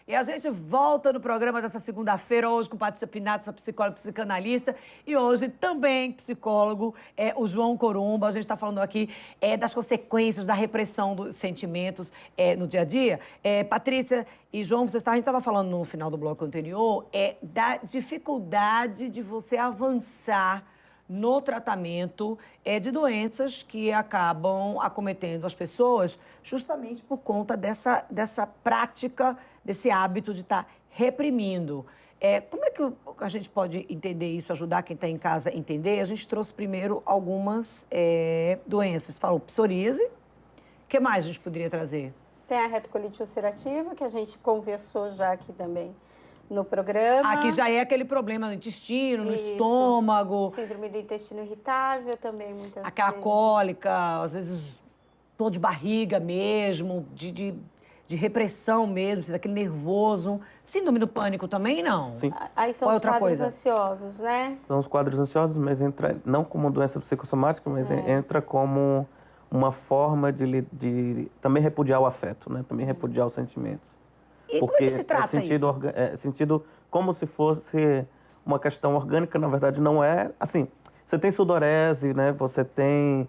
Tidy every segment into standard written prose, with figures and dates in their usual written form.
E a gente volta no programa dessa segunda-feira, hoje com Patrícia Pinato, psicóloga e psicanalista. E hoje também psicólogo, o João Corumba. A gente está falando aqui das consequências da repressão dos sentimentos no dia a dia. Patrícia e João, a gente estava falando no final do bloco anterior da dificuldade de você avançar no tratamento de doenças que acabam acometendo as pessoas justamente por conta dessa prática, desse hábito de estar reprimindo. Como é que a gente pode entender isso, ajudar quem está em casa a entender? A gente trouxe primeiro algumas doenças. Falou psoríase. O que mais a gente poderia trazer? Tem a retocolite ulcerativa, que a gente conversou já aqui também no programa. Aqui já é aquele problema no intestino, no Isso. estômago. Síndrome do intestino irritável também, muitas Aquela vezes. cólica, às vezes dor de barriga mesmo, de repressão mesmo, daquele nervoso. Síndrome do pânico também, não? Sim. Aí são Qual é os outra quadros coisa? ansiosos, né? São os quadros ansiosos, mas entra não como doença psicossomática, mas entra como uma forma de também repudiar o afeto, né? Também repudiar os sentimentos. E como é que se trata isso? Sentido como se fosse uma questão orgânica, na verdade não é. Assim, você tem sudorese, né? Você tem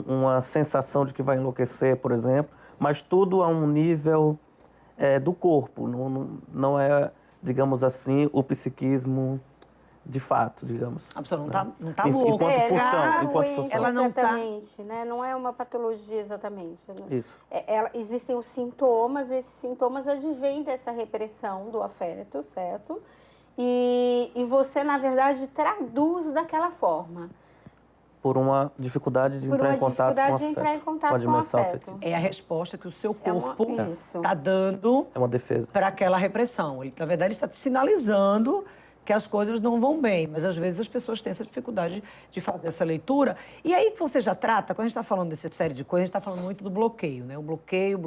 uma sensação de que vai enlouquecer, por exemplo, mas tudo a um nível do corpo, não é, digamos assim, o psiquismo de fato, digamos. A pessoa não tá Enquanto louca. função, enquanto função. Ela não tá... Exatamente, né? Não é uma patologia exatamente. Isso. Existem os sintomas, esses sintomas advêm dessa repressão do afeto, certo? E você, na verdade, traduz daquela forma. Por uma dificuldade de entrar em contato com o afeto. Com a dimensão afetiva. É a resposta que o seu corpo Isso. está dando É uma defesa. para aquela repressão. Ele, na verdade, está te sinalizando que as coisas não vão bem, mas às vezes as pessoas têm essa dificuldade de fazer essa leitura. E aí que você já trata, quando a gente está falando dessa série de coisas, a gente está falando muito do bloqueio, né? O bloqueio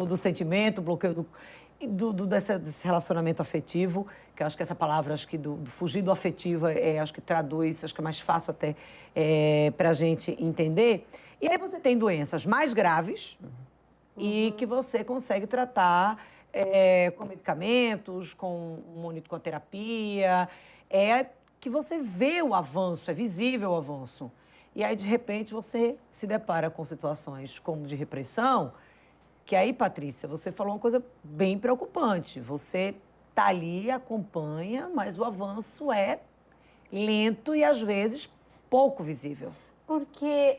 do sentimento, bloqueio desse relacionamento afetivo, que eu acho que essa palavra, acho que do fugir do afetivo, acho que traduz, acho que é mais fácil até para a gente entender. E aí você tem doenças mais graves e que você consegue tratar com medicamentos, com terapia, que você vê o avanço, é visível o avanço. E aí, de repente, você se depara com situações como de repressão, que aí, Patrícia, você falou uma coisa bem preocupante. Você tá ali, acompanha, mas o avanço é lento e, às vezes, pouco visível. Porque,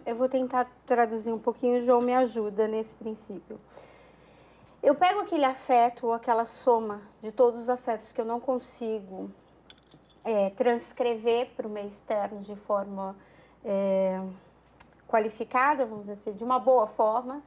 eu vou tentar traduzir um pouquinho, o João me ajuda nesse princípio. Eu pego aquele afeto ou aquela soma de todos os afetos que eu não consigo transcrever para o meio externo de forma qualificada, vamos dizer assim, de uma boa forma,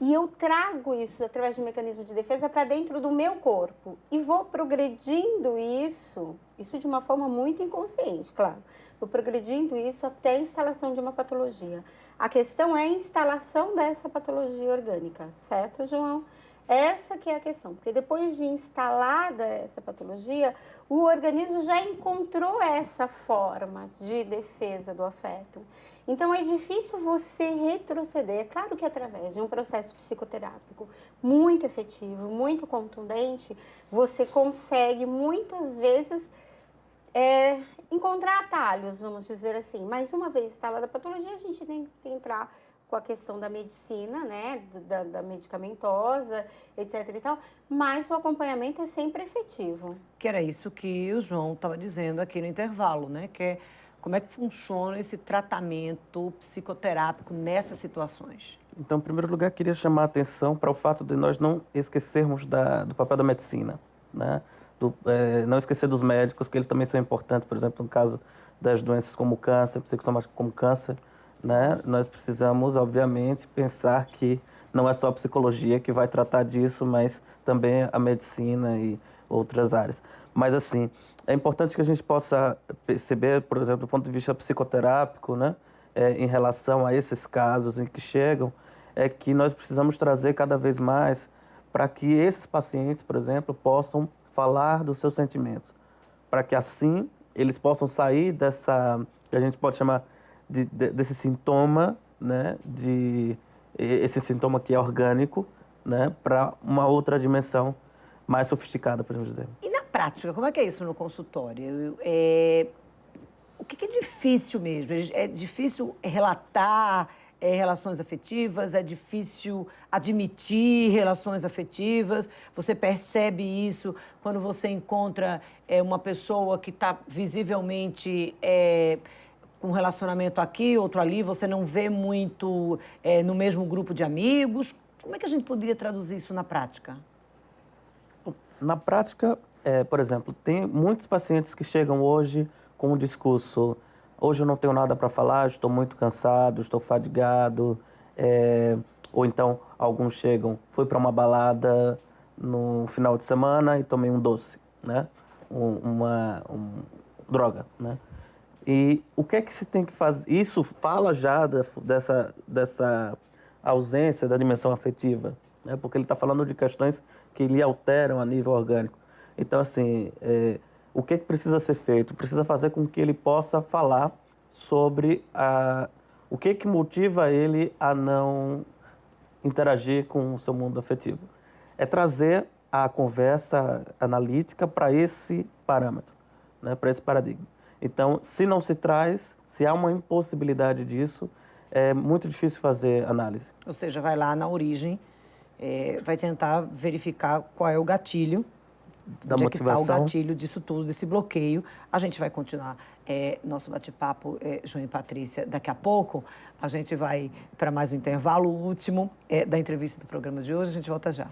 e eu trago isso através de um mecanismo de defesa para dentro do meu corpo e vou progredindo isso de uma forma muito inconsciente, claro. Vou progredindo isso até a instalação de uma patologia. A questão é a instalação dessa patologia orgânica, certo, João? Essa que é a questão, porque depois de instalada essa patologia, o organismo já encontrou essa forma de defesa do afeto. Então, é difícil você retroceder. É claro que através de um processo psicoterápico muito efetivo, muito contundente, você consegue muitas vezes encontrar atalhos, vamos dizer assim. Mas uma vez instalada a patologia, a gente tem que entrar com a questão da medicina, né, da medicamentosa, etc e tal, mas o acompanhamento é sempre efetivo. Que era isso que o João estava dizendo aqui no intervalo, né, que é como é que funciona esse tratamento psicoterápico nessas situações. Então, em primeiro lugar, queria chamar a atenção para o fato de nós não esquecermos do papel da medicina, né? Não esquecer dos médicos, que eles também são importantes, por exemplo, no caso das doenças como câncer, psicossomática como câncer, né? Nós precisamos, obviamente, pensar que não é só a psicologia que vai tratar disso, mas também a medicina e outras áreas. Mas, assim, é importante que a gente possa perceber, por exemplo, do ponto de vista psicoterápico, né? Em relação a esses casos em que chegam, é que nós precisamos trazer cada vez mais para que esses pacientes, por exemplo, possam falar dos seus sentimentos, para que assim eles possam sair dessa, que a gente pode chamar desse sintoma, né, esse sintoma que é orgânico, né, para uma outra dimensão mais sofisticada, podemos dizer. E na prática, como é que é isso no consultório? O que é difícil mesmo? É difícil relatar relações afetivas? É difícil admitir relações afetivas? Você percebe isso quando você encontra uma pessoa que está visivelmente com um relacionamento aqui, outro ali, você não vê muito no mesmo grupo de amigos? Como é que a gente poderia traduzir isso na prática? Na prática, por exemplo, tem muitos pacientes que chegam hoje com um discurso: hoje eu não tenho nada para falar, estou muito cansado, estou fadigado. Ou então, alguns chegam: fui para uma balada no final de semana e tomei um doce, né? Droga, né? E o que é que se tem que fazer? Isso fala já dessa ausência da dimensão afetiva, né? Porque ele está falando de questões que lhe alteram a nível orgânico. Então, assim, o que precisa ser feito? Precisa fazer com que ele possa falar sobre o que motiva ele a não interagir com o seu mundo afetivo. É trazer a conversa analítica para esse parâmetro, né? Para esse paradigma. Então, se não se traz, se há uma impossibilidade disso, é muito difícil fazer análise. Ou seja, vai lá na origem, vai tentar verificar qual é o gatilho, da onde motivação. É que está o gatilho disso tudo, desse bloqueio. A gente vai continuar nosso bate-papo, João e Patrícia, daqui a pouco. A gente vai para mais um intervalo, o último da entrevista do programa de hoje. A gente volta já.